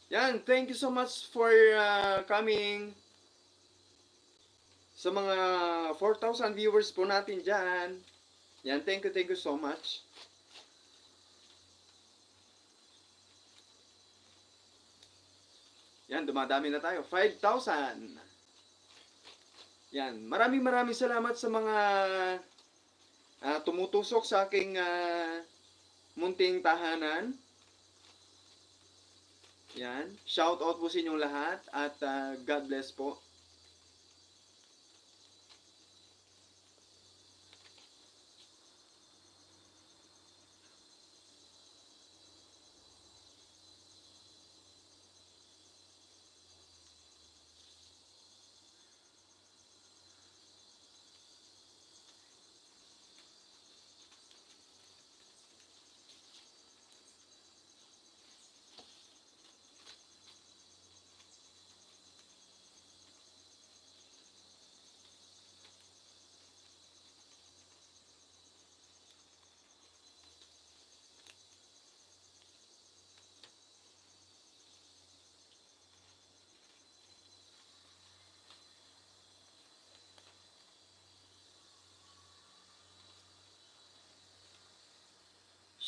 Yan, thank you so much for coming sa mga 4,000 viewers po natin dyan. Yan, thank you so much. Yan, dumadami na tayo. 5,000. Yan, maraming salamat sa mga tumutusok sa aking munting tahanan. Yan, shout out po sa inyong lahat at God bless po.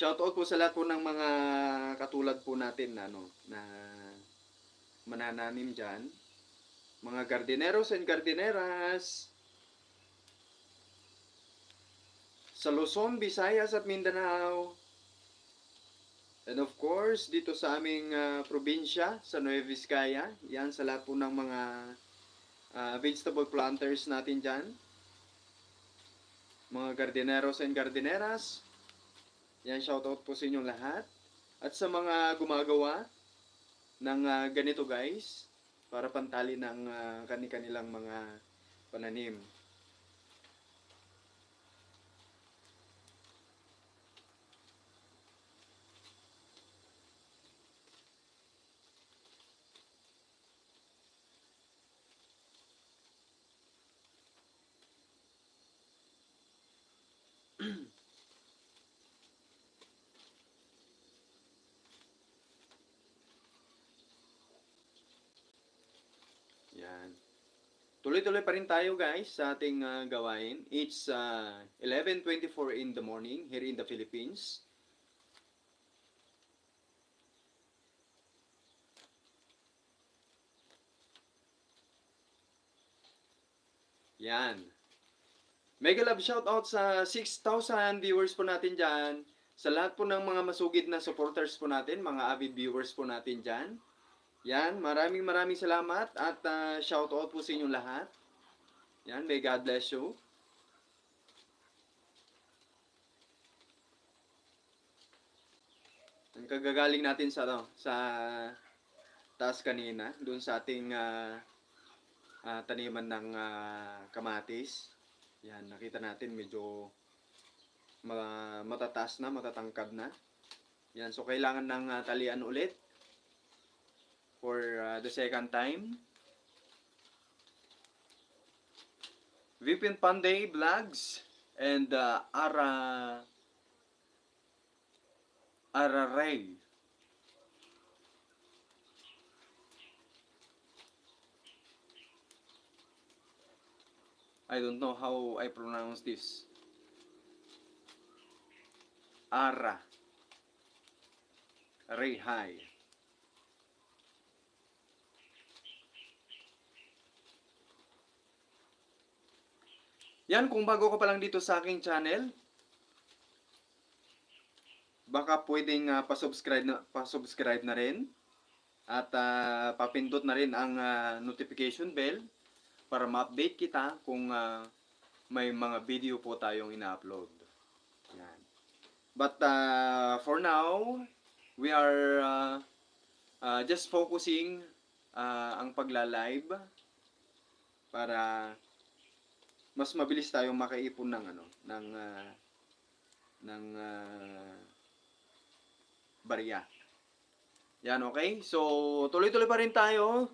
Shoutout po sa lahat po ng mga katulad po natin na manananim dyan. Mga gardeneros and gardeneras sa Luzon, Visayas at Mindanao. And of course, dito sa aming probinsya, sa Nueva Vizcaya. Yan sa lahat po ng mga vegetable planters natin dyan. Mga gardeneros and gardeneras. Yan, shoutout po sa inyong lahat. At sa mga gumagawa ng ganito guys, para pantali ng kanilang mga pananim. Yan. Tuloy-tuloy pa rin tayo guys sa ating gawain. It's 11:24 in the morning here in the Philippines. Yan. Mega love shoutout sa 6,000 viewers po natin dyan. Sa lahat po ng mga masugid na supporters po natin, mga avid viewers po natin dyan. Yan, maraming salamat at shoutout po sa inyong lahat. Yan, may God bless you. Ang kagagaling natin sa taas kanina, doon sa ating taniman ng kamatis. Yan, nakita natin medyo matataas na, matatangkad na. Yan, so kailangan ng talian ulit for the second time. Vipin Panday Vlogs and Araray. I don't know how I pronounce this. Rehay. Yan, kung bago ka pa lang dito sa aking channel, baka pwedeng pa-subscribe na rin at papindot na rin ang notification bell para ma-update kita kung may mga video po tayong ina-upload. Yan. But for now, we are just focusing ang pagla-live para mas mabilis tayong makaipon ng barya. Yan, okay? So, tuloy-tuloy pa rin tayo